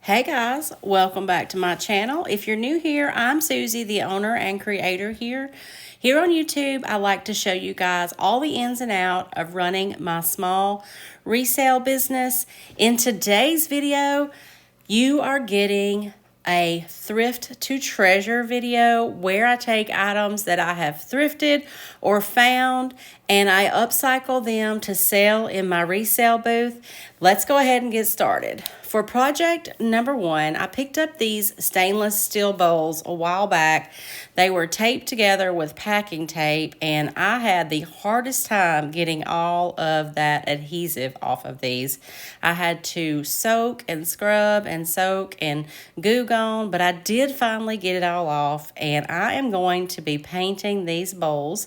Hey guys, welcome back to my channel. If you're new here, I'm Susie, the owner and creator here. Here on YouTube, I like to show you guys all the ins and out of running my small resale business. In today's video, you are getting a thrift to treasure video where I take items that I have thrifted or found and I upcycle them to sell in my resale booth. Let's go ahead and get started. For project number one, I picked up these stainless steel bowls a while back. They were taped together with packing tape and I had the hardest time getting all of that adhesive off of these. I had to soak and scrub and soak and goo gone, but I did finally get it all off, and I am going to be painting these bowls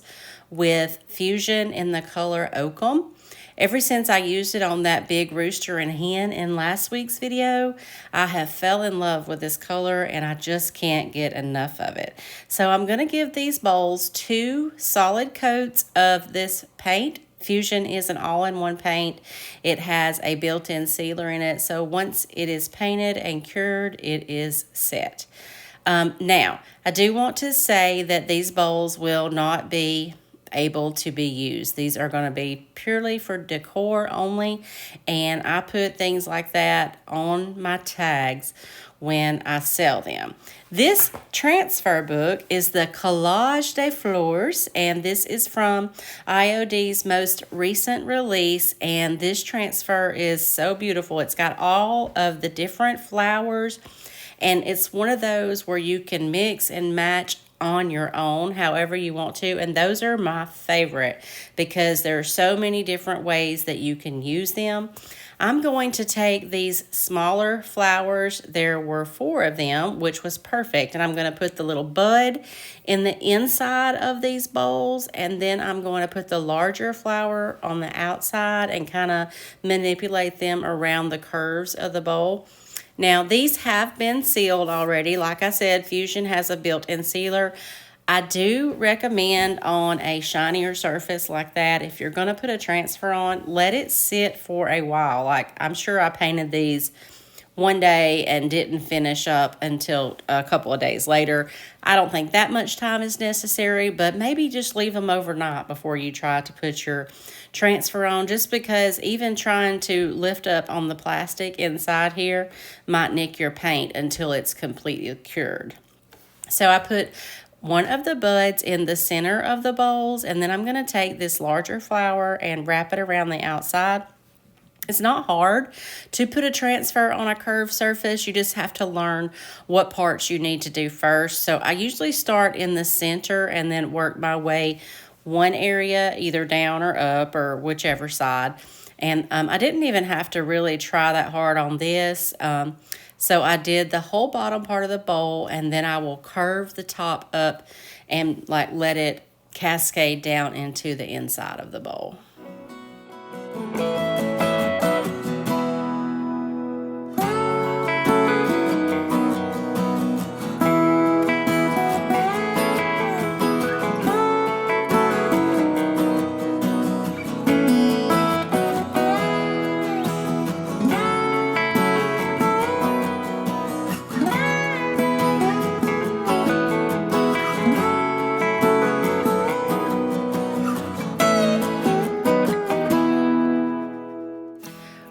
with Fusion in the color Oakum. Ever since I used it on that big rooster and hen in last week's video, I have fell in love with this color and I just can't get enough of it. So I'm going to give these bowls 2 solid coats of this paint. Fusion is an all-in-one paint. It has a built-in sealer in it, so once it is painted and cured, it is set. Now, I do want to say that these bowls will not be able to be used. These are going to be purely for decor only, and I put things like that on my tags when I sell them. This transfer book is the Collage des Fleurs, and this is from IOD's most recent release, and this transfer is so beautiful. It's got all of the different flowers, and it's one of those where you can mix and match on your own however you want to, and those are my favorite because there are so many different ways that you can use them. I'm going to take these smaller flowers, there were 4 of them, which was perfect, and I'm going to put the little bud in the inside of these bowls, and then I'm going to put the larger flower on the outside and kind of manipulate them around the curves of the bowl. Now, these have been sealed already. Like I said, Fusion has a built-in sealer. I do recommend on a shinier surface like that, if you're going to put a transfer on, let it sit for a while. Like, I'm sure I painted these one day and didn't finish up until a couple of days later. I don't think that much time is necessary, but maybe just leave them overnight before you try to put your transfer on, just because even trying to lift up on the plastic inside here might nick your paint until it's completely cured. So I put one of the buds in the center of the bowls, and then I'm going to take this larger flower and wrap it around the outside. It's not hard to put a transfer on a curved surface. You just have to learn what parts you need to do first. So I usually start in the center and then work my way one area either down or up or whichever side. And I didn't even have to really try that hard on this. So I did the whole bottom part of the bowl, and then I will curve the top up and like let it cascade down into the inside of the bowl.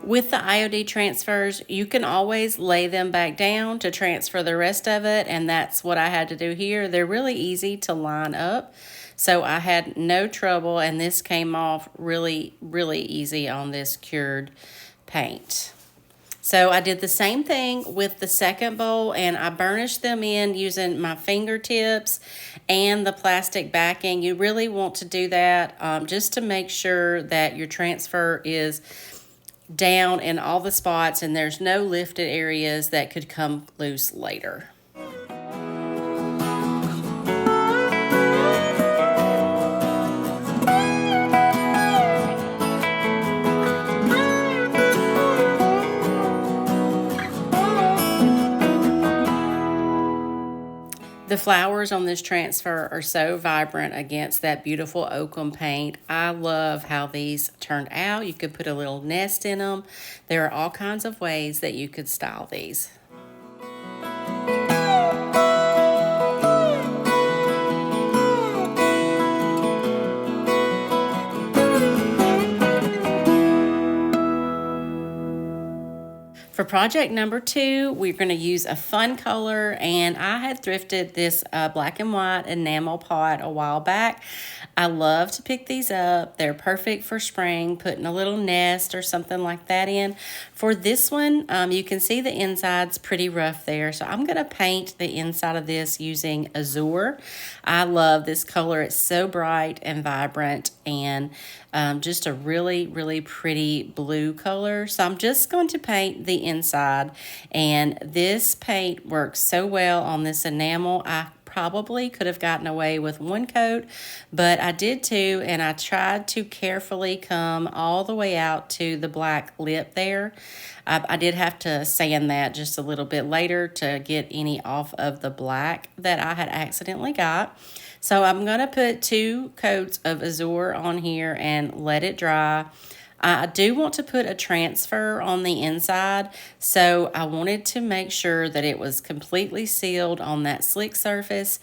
With the IOD transfers, you can always lay them back down to transfer the rest of it, and that's what I had to do here. They're really easy to line up, so I had no trouble, and this came off really, really easy on this cured paint. So I did the same thing with the second bowl, and I burnished them in using my fingertips and the plastic backing. You really want to do that just to make sure that your transfer is down in all the spots and there's no lifted areas that could come loose later. The flowers on this transfer are so vibrant against that beautiful oakum paint. I love how these turned out. You could put a little nest in them. There are all kinds of ways that you could style these. For project number 2, we're going to use a fun color, and I had thrifted this black and white enamel pot a while back. I love to pick these up. They're perfect for spring, putting a little nest or something like that in. For this one, you can see the inside's pretty rough there, so I'm going to paint the inside of this using azure. I love this color. It's so bright and vibrant, and just a really, really pretty blue color. So I'm just going to paint the inside, and this paint works so well on this enamel. I probably could have gotten away with one coat, but I did two, and I tried to carefully come all the way out to the black lip there. I did have to sand that just a little bit later to get any off of the black that I had accidentally got. So I'm going to put 2 coats of azure on here and let it dry. I do want to put a transfer on the inside, so I wanted to make sure that it was completely sealed on that slick surface.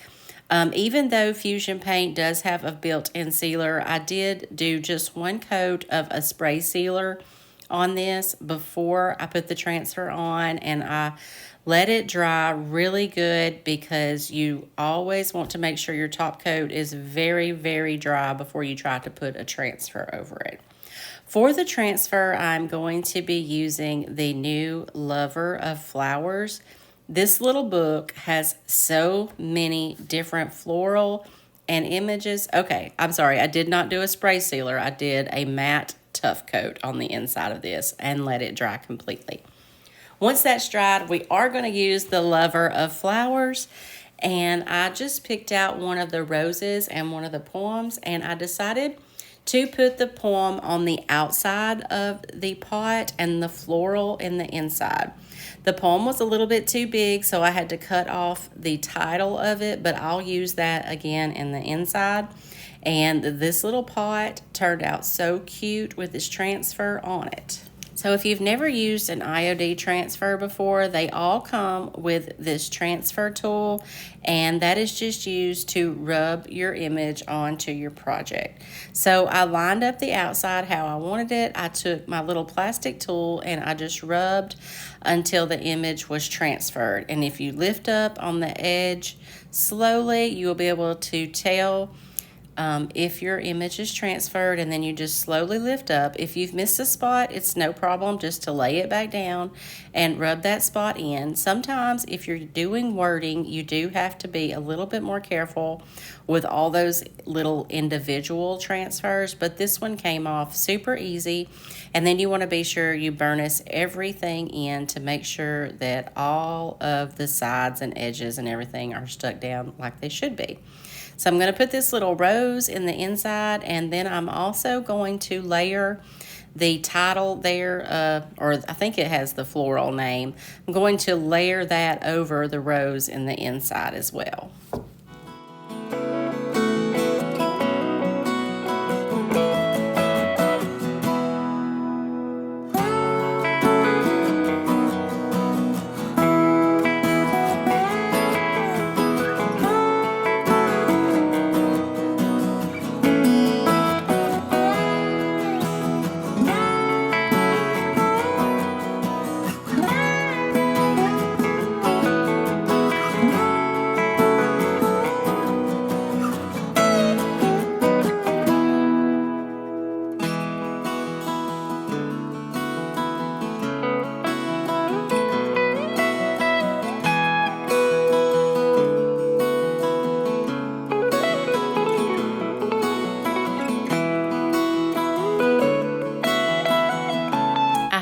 Even though Fusion Paint does have a built-in sealer, I did do just 1 coat of a spray sealer on this before I put the transfer on, and I let it dry really good because you always want to make sure your top coat is very, very dry before you try to put a transfer over it. For the transfer, I'm going to be using the new Lover of Flowers. This little book has so many different floral and images. Okay, I'm sorry, I did not do a spray sealer. I did a matte tough coat on the inside of this and let it dry completely. Once that's dried, we are going to use the Lover of Flowers, and I just picked out one of the roses and one of the poems, and I decided to put the poem on the outside of the pot and the floral in the inside. The poem was a little bit too big, so I had to cut off the title of it, but I'll use that again in the inside. And this little pot turned out so cute with this transfer on it. So if you've never used an IOD transfer before, they all come with this transfer tool, and that is just used to rub your image onto your project. So I lined up the outside how I wanted it. I took my little plastic tool and I just rubbed until the image was transferred. And if you lift up on the edge slowly, you'll be able to tell if your image is transferred, and then you just slowly lift up. If you've missed a spot, it's no problem just to lay it back down and rub that spot in. Sometimes if you're doing wording, you do have to be a little bit more careful with all those little individual transfers, but this one came off super easy. And then you want to be sure you burnish everything in to make sure that all of the sides and edges and everything are stuck down like they should be. So I'm going to put this little rose in the inside, and then I'm also going to layer the title there, or I think it has the floral name. I'm going to layer that over the rose in the inside as well.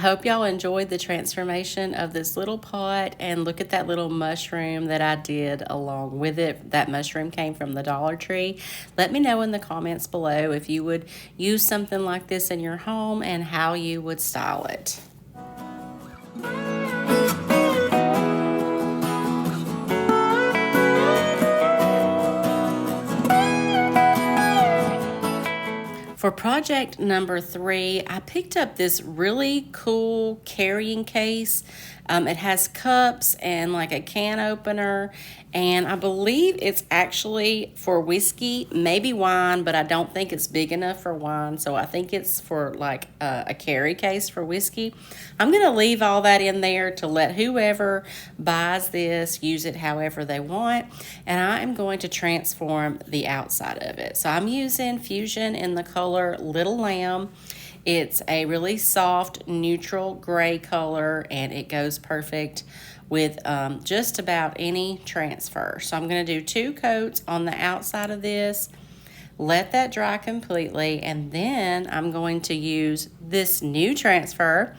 Hope y'all enjoyed the transformation of this little pot, and look at that little mushroom that I did along with it. That mushroom came from the Dollar Tree. Let me know in the comments below if you would use something like this in your home and how you would style it. For project number 3, I picked up this really cool carrying case. It has cups and like a can opener, and I believe it's actually for whiskey, maybe wine, but I don't think it's big enough for wine, so I think it's for like a carry case for whiskey. I'm going to leave all that in there to let whoever buys this use it however they want, and I am going to transform the outside of it. So I'm using Fusion in the color Little Lamb. It's a really soft, neutral gray color, and it goes perfect with just about any transfer. So I'm going to do 2 coats on the outside of this, let that dry completely, and then I'm going to use this new transfer.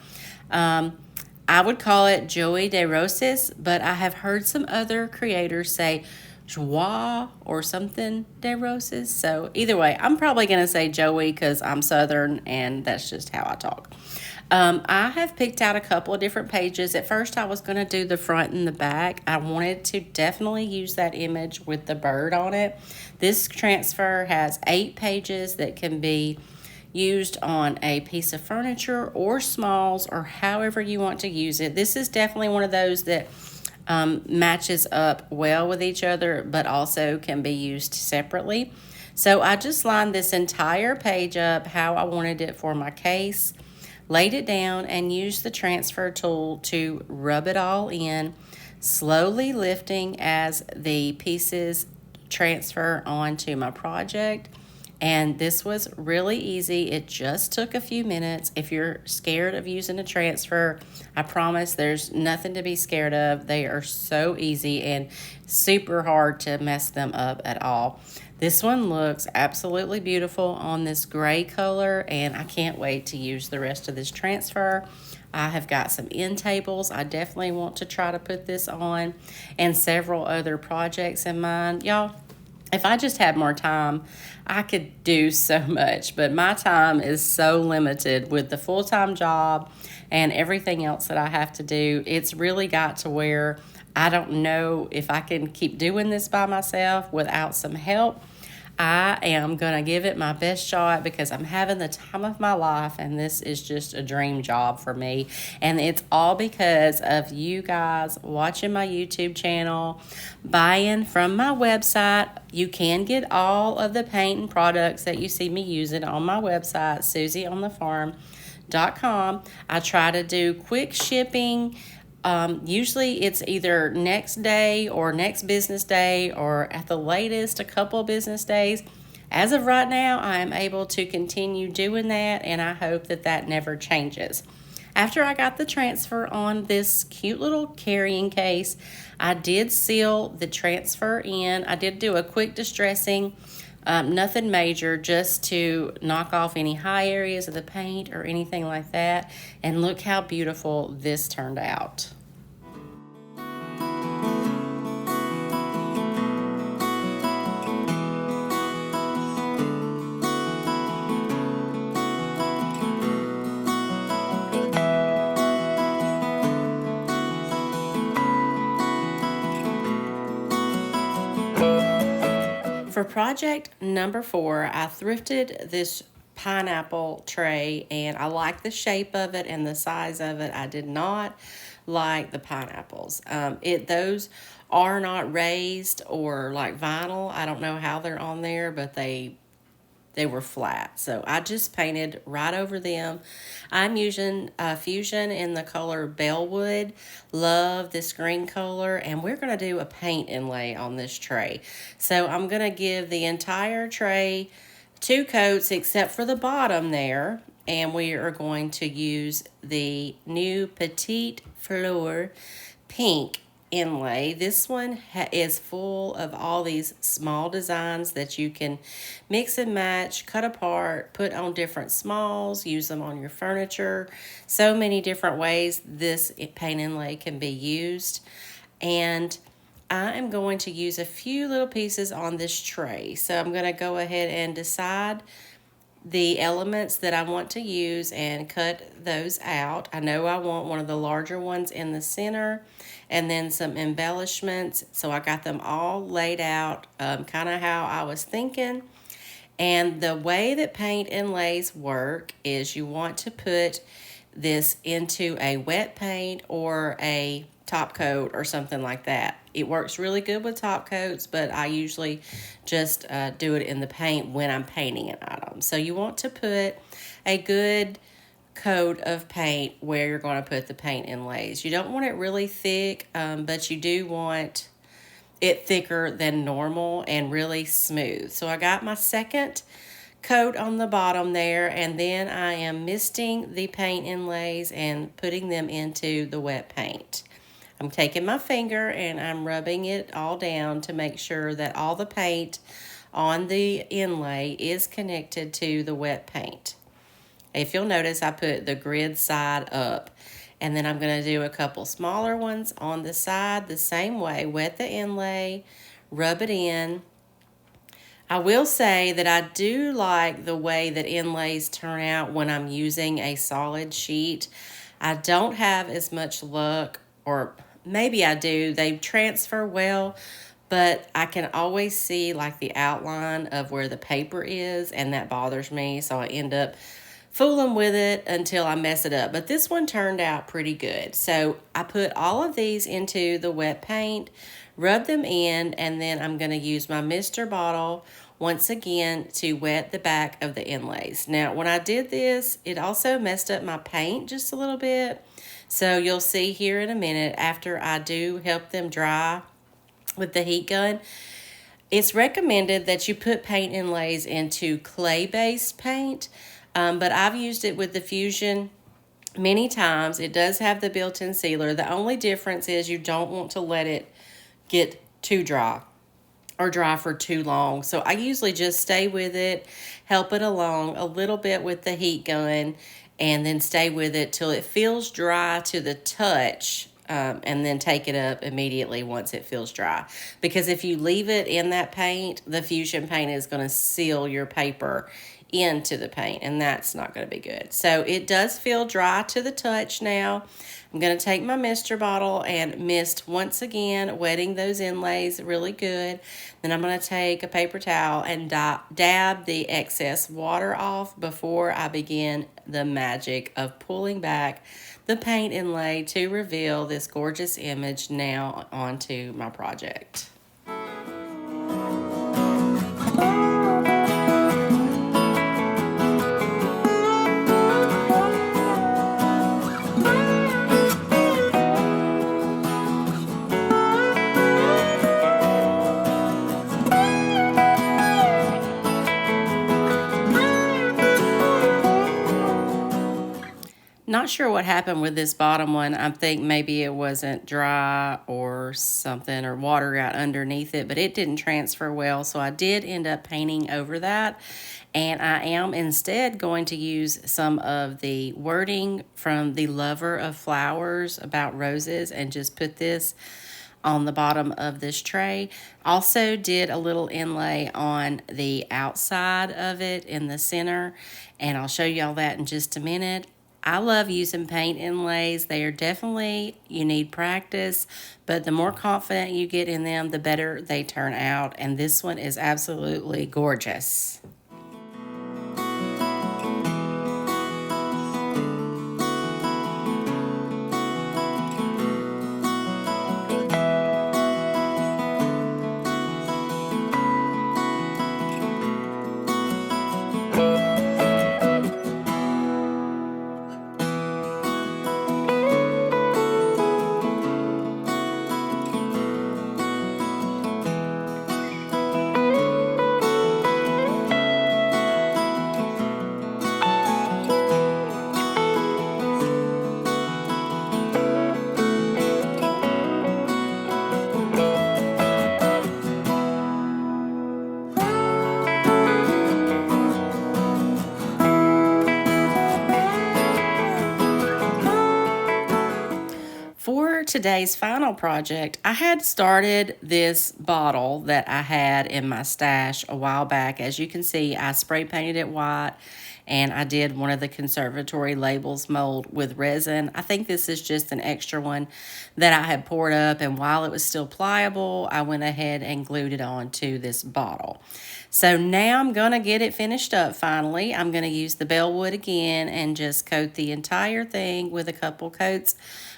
I would call it Joey de Roses, but I have heard some other creators say Joie or something de Roses. So either way, I'm probably going to say Joey because I'm Southern and that's just how I talk. I have picked out a couple of different pages. At first, I was going to do the front and the back. I wanted to definitely use that image with the bird on it. This transfer has 8 pages that can be used on a piece of furniture or smalls or however you want to use it. This is definitely one of those that matches up well with each other, but also can be used separately. So I just lined this entire page up how I wanted it for my case, laid it down, and used the transfer tool to rub it all in, slowly lifting as the pieces transfer onto my project. And this was really easy. It just took a few minutes. If you're scared of using a transfer, I promise there's nothing to be scared of. They are so easy and super hard to mess them up at all. This one looks absolutely beautiful on this gray color, and I can't wait to use the rest of this transfer. I have got some end tables I definitely want to try to put this on, and several other projects in mind. Y'all, if I just had more time, I could do so much, but my time is so limited with the full-time job and everything else that I have to do. It's really got to where I don't know if I can keep doing this by myself without some help. I am going to give it my best shot because I'm having the time of my life, and this is just a dream job for me. And it's all because of you guys watching my YouTube channel, buying from my website. You can get all of the paint and products that you see me using on my website, SusieOnTheFarm.com. I try to do quick shipping. Usually it's either next day or next business day, or at the latest a couple of business days. As of right now, I am able to continue doing that, and I hope that that never changes. After I got the transfer on this cute little carrying case, I did seal the transfer in. I did do a quick distressing, nothing major, just to knock off any high areas of the paint or anything like that. And look how beautiful this turned out. For project number 4, I thrifted this pineapple tray, and I like the shape of it and the size of it. I did not like the pineapples. Those are not raised or like vinyl. I don't know how they're on there, but they were flat. So I just painted right over them. I'm using Fusion in the color Bellwood. Love this green color. And we're going to do a paint inlay on this tray. So I'm going to give the entire tray 2 coats except for the bottom there. And we are going to use the new Petite Fleur pink inlay. This one is full of all these small designs that you can mix and match, cut apart, put on different smalls, use them on your furniture. So many different ways this paint inlay can be used. And I am going to use a few little pieces on this tray. So I'm going to go ahead and decide the elements that I want to use and cut those out. I know I want one of the larger ones in the center, and then some embellishments. So I got them all laid out, kind of how I was thinking. And the way that paint inlays work is you want to put this into a wet paint or a top coat or something like that. It works really good with top coats, but I usually just do it in the paint when I'm painting an item. So you want to put a good coat of paint where you're going to put the paint inlays. You don't want it really thick, but you do want it thicker than normal and really smooth. So I got my second coat on the bottom there, and then I am misting the paint inlays and putting them into the wet paint. I'm taking my finger and I'm rubbing it all down to make sure that all the paint on the inlay is connected to the wet paint. If you'll notice, I put the grid side up, and then I'm going to do a couple smaller ones on the side the same way. Wet the inlay, rub it in. I will say that I do like the way that inlays turn out when I'm using a solid sheet. I don't have as much luck, or maybe I do. They transfer well, but I can always see like the outline of where the paper is, and that bothers me, so I end up fooling with it until I mess it up. But this one turned out pretty good. So I put all of these into the wet paint, rub them in, and then I'm going to use my mister bottle once again to wet the back of the inlays. Now, when I did this, it also messed up my paint just a little bit. So you'll see here in a minute, after I do help them dry with the heat gun, it's recommended that you put paint inlays into clay-based paint. But I've used it with the Fusion many times. It does have the built-in sealer. The only difference is you don't want to let it get too dry or dry for too long. So I usually just stay with it, help it along a little bit with the heat gun, and then stay with it till it feels dry to the touch, and then take it up immediately once it feels dry. Because if you leave it in that paint, the Fusion paint is going to seal your paper into the paint, and that's not going to be good. So it does feel dry to the touch now. I'm going to take my mister bottle and mist once again, wetting those inlays really good. Then I'm going to take a paper towel and dab the excess water off before I begin the magic of pulling back the paint inlay to reveal this gorgeous image now onto my project. Not sure what happened with this bottom one. I think maybe it wasn't dry or something, or water got underneath it, but it didn't transfer well. So I did end up painting over that. And I am instead going to use some of the wording from the Lover of Flowers about roses and just put this on the bottom of this tray. Also did a little inlay on the outside of it in the center, and I'll show y'all that in just a minute. I love using paint inlays. They are definitely, you need practice, but the more confident you get in them, the better they turn out. And this one is absolutely gorgeous. For today's final project, I had started this bottle that I had in my stash a while back. As you can see, I spray painted it white and I did one of the conservatory labels mold with resin. I think this is just an extra one that I had poured up, and while it was still pliable, I went ahead and glued it onto this bottle. So now I'm going to get it finished up finally. I'm going to use the Bellwood again and just coat the entire thing with a couple coats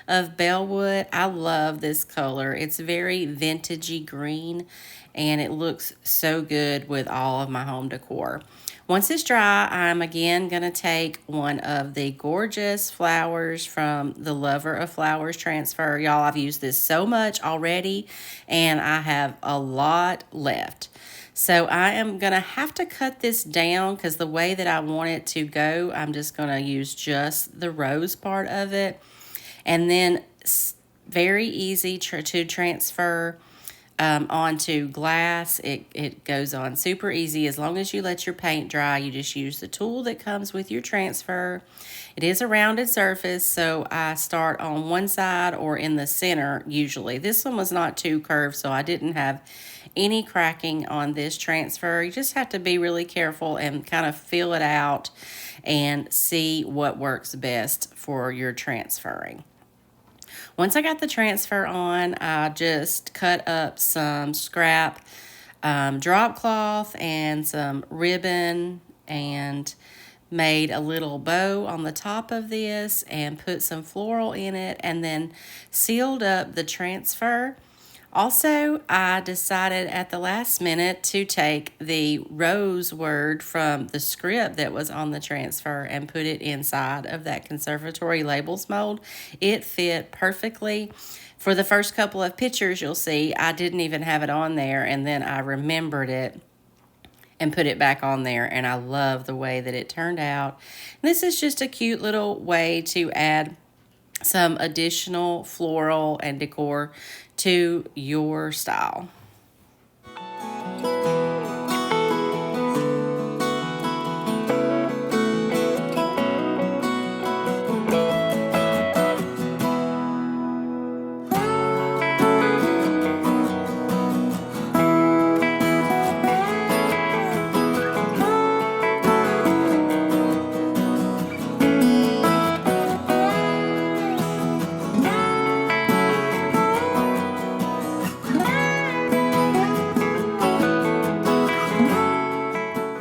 of Bellwood. I love this color. It's very vintagey green, and it looks so good with all of my home decor. Once it's dry, I'm again going to take one of the gorgeous flowers from the Lover of Flowers transfer. Y'all, I've used this so much already, and I have a lot left. So I am going to have to cut this down because the way that I want it to go, I'm just going to use just the rose part of it. And then very easy to transfer onto glass. It goes on super easy as long as you let your paint dry. You just use the tool that comes with your transfer. It is a rounded surface, so I start on one side or in the center usually. This one was not too curved, so I didn't have any cracking on this transfer. You just have to be really careful and kind of feel it out and see what works best for your transferring. Once I got the transfer on, I just cut up some scrap drop cloth and some ribbon and made a little bow on the top of this and put some floral in it and then sealed up the transfer. Also, I decided at the last minute to take the rose word from the script that was on the transfer and put it inside of that conservatory labels mold. It fit perfectly. For the first couple of pictures you'll see, I didn't even have it on there, and then I remembered it and put it back on there, and I love the way that it turned out. This is just a cute little way to add some additional floral and decor to your style.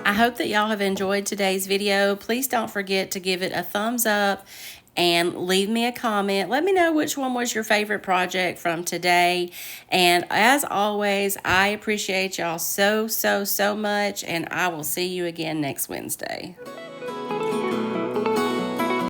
I hope that y'all have enjoyed today's video. Please don't forget to give it a thumbs up and leave me a comment. Let me know which one was your favorite project from today. And as always, I appreciate y'all so much, and I will see you again next Wednesday.